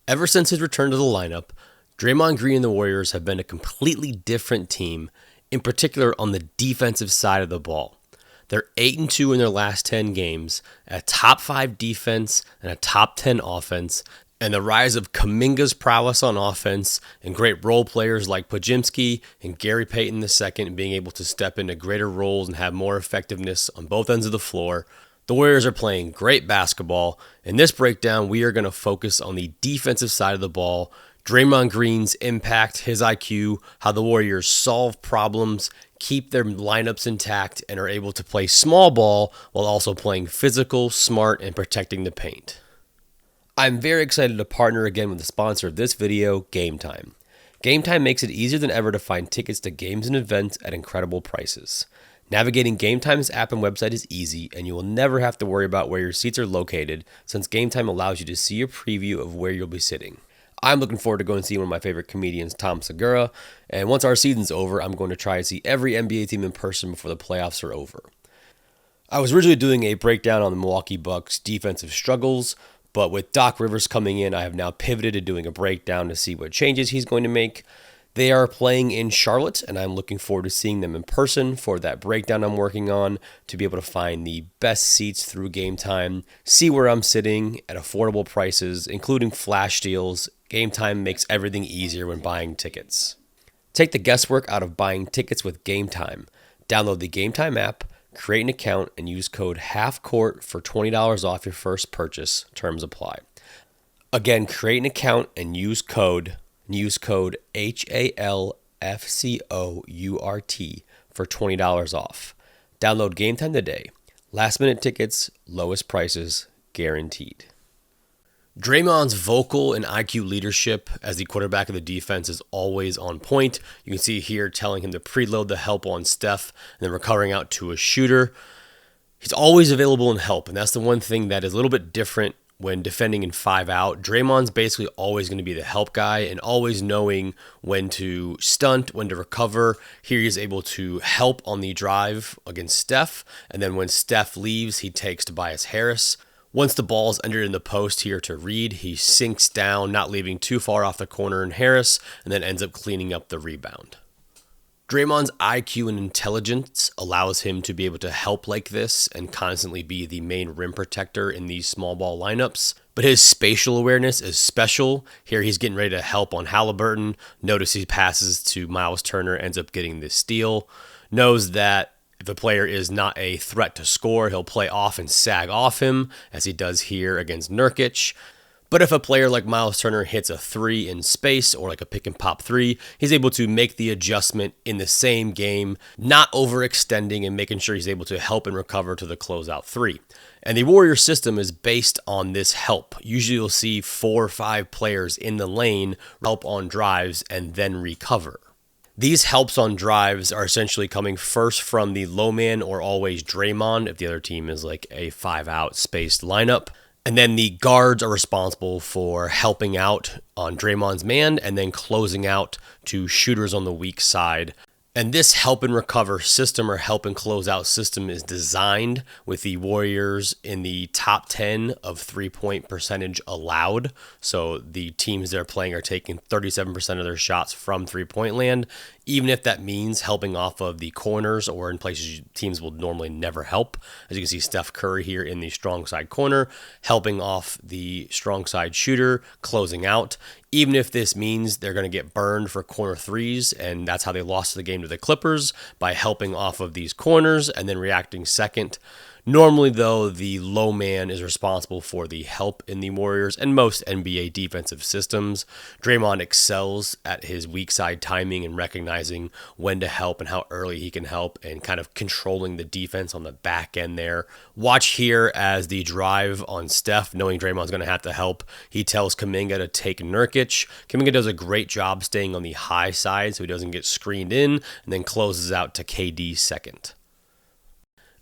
Ever since his return to the lineup, Draymond Green and the Warriors have been a completely different team, in particular on the defensive side of the ball. They're 8-2 in their last 10 games, a top 5 defense and a top 10 offense, and the rise of Kuminga's prowess on offense and great role players like Podziemski and Gary Payton II being able to step into greater roles and have more effectiveness on both ends of the floor. The Warriors are playing great basketball. In this breakdown, we are going to focus on the defensive side of the ball, Draymond Green's impact, his IQ, how the Warriors solve problems, keep their lineups intact, and are able to play small ball while also playing physical, smart, and protecting the paint. I'm very excited to partner again with the sponsor of this video, Game Time. Game Time makes it easier than ever to find tickets to games and events at incredible prices. Navigating Game Time's app and website is easy, and you will never have to worry about where your seats are located, since Game Time allows you to see a preview of where you'll be sitting. I'm looking forward to going and seeing one of my favorite comedians, Tom Segura, and once our season's over, I'm going to try to see every NBA team in person before the playoffs are over. I was originally doing a breakdown on the Milwaukee Bucks' defensive struggles, but with Doc Rivers coming in, I have now pivoted to doing a breakdown to see what changes he's going to make. They are playing in Charlotte, and I'm looking forward to seeing them in person for that breakdown I'm working on to be able to find the best seats through Game Time, see where I'm sitting at affordable prices, including flash deals. Game Time makes everything easier when buying tickets. Take the guesswork out of buying tickets with Game Time. Download the Game Time app, create an account, and use code HALFCOURT for $20 off your first purchase. Terms apply. Again, create an account and use code HALFCOURT for $20 off. Download Game Time today. Last minute tickets, lowest prices, guaranteed. Draymond's vocal and IQ leadership as the quarterback of the defense is always on point. You can see here telling him to preload the help on Steph and then recovering out to a shooter. He's always available in help, and that's the one thing that is a little bit different when defending in 5 out. Draymond's basically always going to be the help guy and always knowing when to stunt, when to recover. Here he is able to help on the drive against Steph, and then when Steph leaves, he takes Tobias Harris. Once the ball is entered in the post here to Reed, he sinks down, not leaving too far off the corner in Harris, and then ends up cleaning up the rebound. Draymond's IQ and intelligence allows him to be able to help like this and constantly be the main rim protector in these small ball lineups. But his spatial awareness is special. Here he's getting ready to help on Halliburton. Notice he passes to Miles Turner, ends up getting this steal. Knows that if a player is not a threat to score, he'll play off and sag off him, as he does here against Nurkic. But if a player like Miles Turner hits a 3 in space or like a pick and pop 3, he's able to make the adjustment in the same game, not overextending and making sure he's able to help and recover to the closeout 3. And the Warriors system is based on this help. Usually you'll see 4 or 5 players in the lane help on drives and then recover. These helps on drives are essentially coming first from the low man or always Draymond if the other team is like a 5-out spaced lineup. And then the guards are responsible for helping out on Draymond's man and then closing out to shooters on the weak side. And this help and recover system or help and close out system is designed with the Warriors in the top 10 of 3-point percentage allowed. So the teams they're playing are taking 37% of their shots from 3-point land, even if that means helping off of the corners or in places teams will normally never help. As you can see, Steph Curry here in the strong side corner, helping off the strong side shooter, closing out. Even if this means they're going to get burned for corner threes, and that's how they lost the game to the Clippers, by helping off of these corners and then reacting second. Normally, though, the low man is responsible for the help in the Warriors and most NBA defensive systems. Draymond excels at his weak side timing and recognizing when to help and how early he can help and kind of controlling the defense on the back end there. Watch here as the drive on Steph, knowing Draymond's going to have to help. He tells Kuminga to take Nurkic. Kuminga does a great job staying on the high side so he doesn't get screened in, and then closes out to KD second.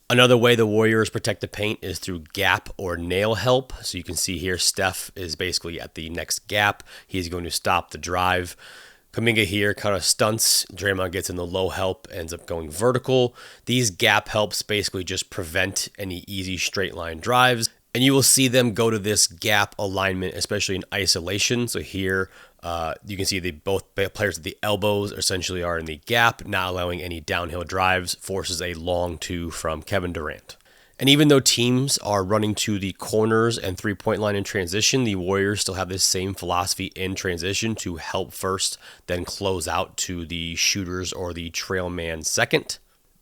Another way the Warriors protect the paint is through gap or nail help. So you can see here Steph is basically at the next gap. He's going to stop the drive. Kuminga here kind of stunts. Draymond gets in the low help, ends up going vertical. These gap helps basically just prevent any easy straight line drives. And you will see them go to this gap alignment, especially in isolation. So here you can see both players at the elbows essentially are in the gap, not allowing any downhill drives, forces a long two from Kevin Durant. And even though teams are running to the corners and three-point line in transition, the Warriors still have this same philosophy in transition to help first, then close out to the shooters or the trail man second.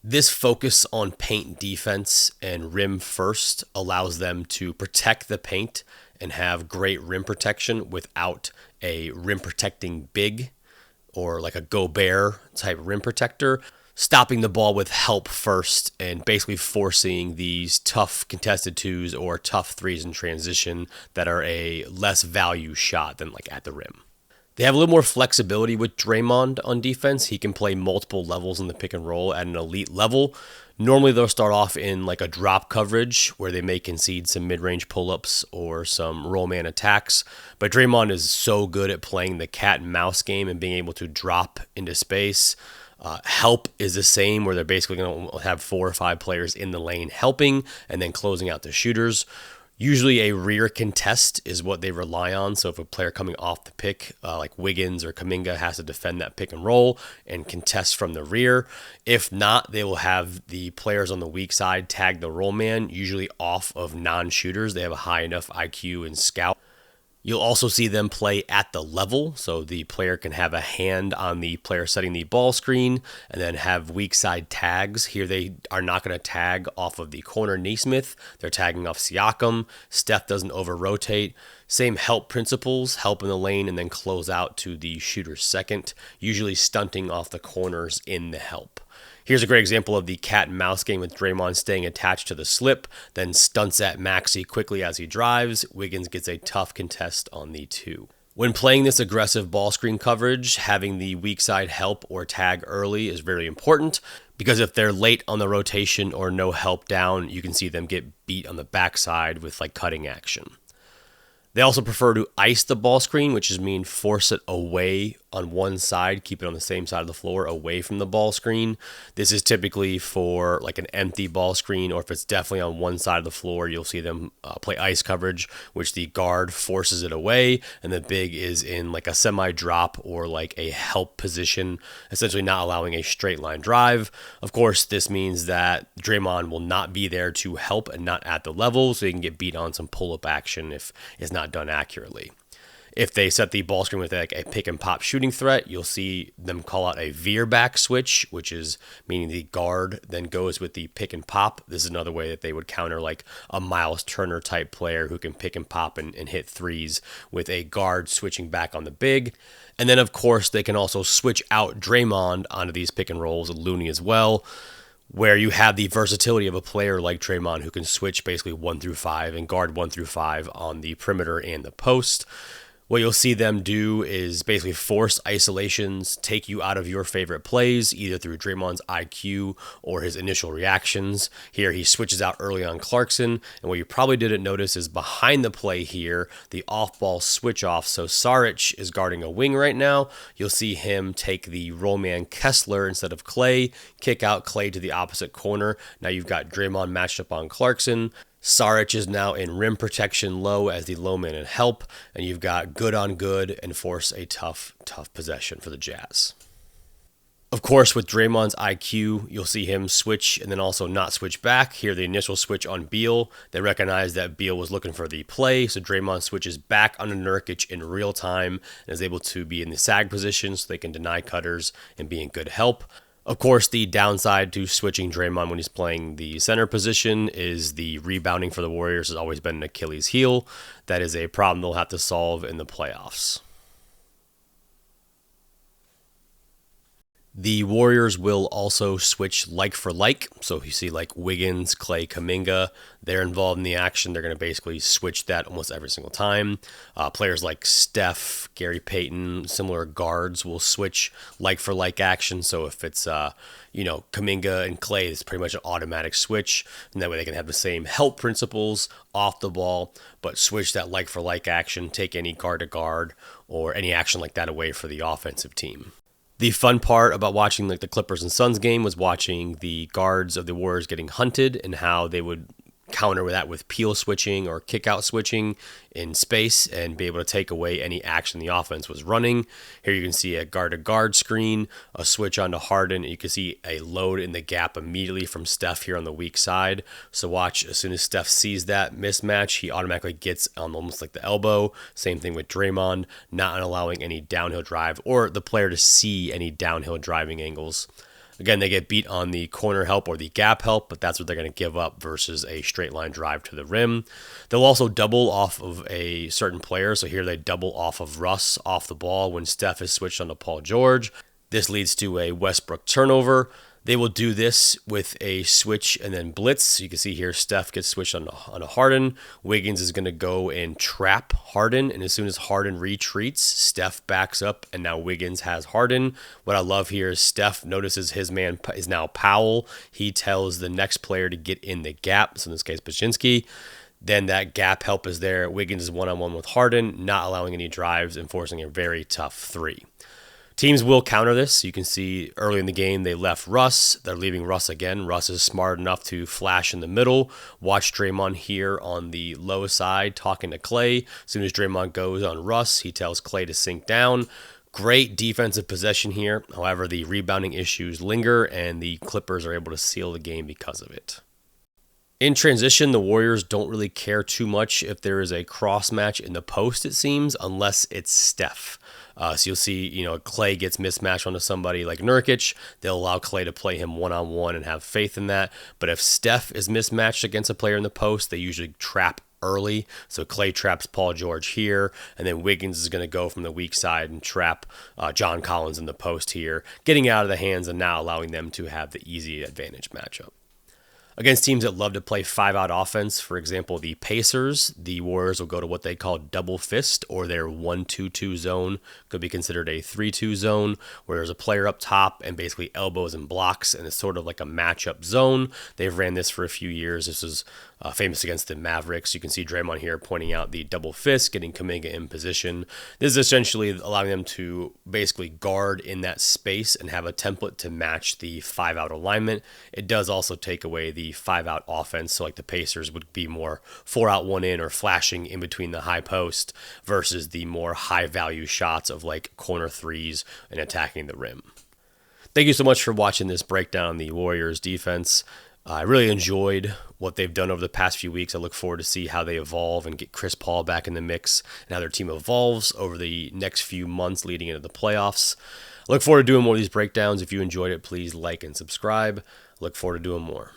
This focus on paint defense and rim first allows them to protect the paint and have great rim protection without a rim protecting big or like a Gobert type rim protector, stopping the ball with help first and basically forcing these tough contested twos or tough threes in transition that are a less value shot than like at the rim. They have a little more flexibility with Draymond on defense. He can play multiple levels in the pick and roll at an elite level. Normally they'll start off in like a drop coverage where they may concede some mid-range pull-ups or some roll man attacks. But Draymond is so good at playing the cat and mouse game and being able to drop into space. Help is the same, where they're basically going to have 4 or 5 players in the lane helping and then closing out the shooters. Usually a rear contest is what they rely on. So if a player coming off the pick, like Wiggins or Kuminga, has to defend that pick and roll and contest from the rear. If not, they will have the players on the weak side tag the roll man, usually off of non-shooters. They have a high enough IQ and scout. You'll also see them play at the level, so the player can have a hand on the player setting the ball screen and then have weak side tags. Here they are not going to tag off of the corner Naismith. They're tagging off Siakam. Steph doesn't over-rotate. Same help principles, help in the lane and then close out to the shooter's second, usually stunting off the corners in the help. Here's a great example of the cat and mouse game with Draymond staying attached to the slip, then stunts at Maxey quickly as he drives. Wiggins gets a tough contest on the 2. When playing this aggressive ball screen coverage, having the weak side help or tag early is very important, because if they're late on the rotation or no help down, you can see them get beat on the backside with like cutting action. They also prefer to ice the ball screen, which is mean force it away on one side, keep it on the same side of the floor away from the ball screen. This is typically for like an empty ball screen, or if it's definitely on one side of the floor, you'll see them play ice coverage, which the guard forces it away, and the big is in like a semi-drop or like a help position, essentially not allowing a straight line drive. Of course, this means that Draymond will not be there to help and not at the level, so he can get beat on some pull-up action if it's not done accurately. If they set the ball screen with like a pick and pop shooting threat, you'll see them call out a veer back switch, which is meaning the guard then goes with the pick and pop. This is another way that they would counter like a Miles Turner type player who can pick and pop and hit threes with a guard switching back on the big. And then, of course, they can also switch out Draymond onto these pick and rolls, and Looney as well, where you have the versatility of a player like Draymond who can switch basically 1 through 5 and guard 1 through 5 on the perimeter and the post. What you'll see them do is basically force isolations, take you out of your favorite plays, either through Draymond's IQ or his initial reactions. Here he switches out early on Clarkson, and what you probably didn't notice is behind the play here, the off-ball switch off. So Saric is guarding a wing right now. You'll see him take the roll man Kessler instead of Clay, kick out Clay to the opposite corner. Now you've got Draymond matched up on Clarkson. Saric is now in rim protection low as the low man and help, and you've got good on good and force a tough possession for the Jazz. Of course, with Draymond's IQ, you'll see him switch and then also not switch back. Here, the initial switch on Beal. They recognize that Beal was looking for the play, so Draymond switches back onto Nurkic in real time and is able to be in the sag position so they can deny cutters and be in good help. Of course, the downside to switching Draymond when he's playing the center position is the rebounding for the Warriors has always been an Achilles heel. That is a problem they'll have to solve in the playoffs. The Warriors will also switch like for like. So if you see like Wiggins, Clay, Kuminga, they're involved in the action. They're going to basically switch that almost every single time. Players like Steph, Gary Payton, similar guards will switch like for like action. So if it's Kuminga and Clay, it's pretty much an automatic switch. And that way they can have the same help principles off the ball, but switch that like for like action, take any guard to guard or any action like that away for the offensive team. The fun part about watching like the Clippers and Suns game was watching the guards of the Warriors getting hunted and how they would counter that with peel switching or kick out switching in space and be able to take away any action the offense was running. Here you can see a guard-to-guard screen, a switch onto Harden. You can see a load in the gap immediately from Steph here on the weak side. So watch, as soon as Steph sees that mismatch, he automatically gets on almost like the elbow. Same thing with Draymond, not allowing any downhill drive or the player to see any downhill driving angles. Again, they get beat on the corner help or the gap help, but that's what they're going to give up versus a straight line drive to the rim. They'll also double off of a certain player. So here they double off of Russ off the ball when Steph is switched onto Paul George. This leads to a Westbrook turnover. They will do this with a switch and then blitz. You can see here Steph gets switched on a Harden. Wiggins is going to go and trap Harden, and as soon as Harden retreats, Steph backs up, and now Wiggins has Harden. What I love here is Steph notices his man is now Powell. He tells the next player to get in the gap, so in this case, Pachinski. Then that gap help is there. Wiggins is one-on-one with Harden, not allowing any drives and forcing a very tough three. Teams will counter this. You can see early in the game they left Russ. They're leaving Russ again. Russ is smart enough to flash in the middle. Watch Draymond here on the low side talking to Clay. As soon as Draymond goes on Russ, he tells Clay to sink down. Great defensive possession here. However, the rebounding issues linger, and the Clippers are able to seal the game because of it. In transition, the Warriors don't really care too much if there is a cross match in the post, it seems, unless it's Steph. So you'll see, Clay gets mismatched onto somebody like Nurkic. They'll allow Clay to play him one-on-one and have faith in that. But if Steph is mismatched against a player in the post, they usually trap early. So Clay traps Paul George here, and then Wiggins is going to go from the weak side and trap John Collins in the post here, getting out of the hands and now allowing them to have the easy advantage matchup. Against teams that love to play 5-out offense, for example, the Pacers, the Warriors will go to what they call double fist, or their 1-2-2 zone. Could be considered a 3-2 zone, where there's a player up top and basically elbows and blocks, and it's sort of like a matchup zone. They've ran this for a few years. This is famous against the Mavericks. You can see Draymond here pointing out the double fist, getting Kuminga in position. This is essentially allowing them to basically guard in that space and have a template to match the 5-out alignment. It does also take away the 5-out offense, so like the Pacers would be more 4-out, 1-in, or flashing in between the high post versus the more high-value shots of like corner threes and attacking the rim. Thank you so much for watching this breakdown on the Warriors defense. I really enjoyed what they've done over the past few weeks. I look forward to see how they evolve and get Chris Paul back in the mix and how their team evolves over the next few months leading into the playoffs. I look forward to doing more of these breakdowns. If you enjoyed it, please like and subscribe. I look forward to doing more.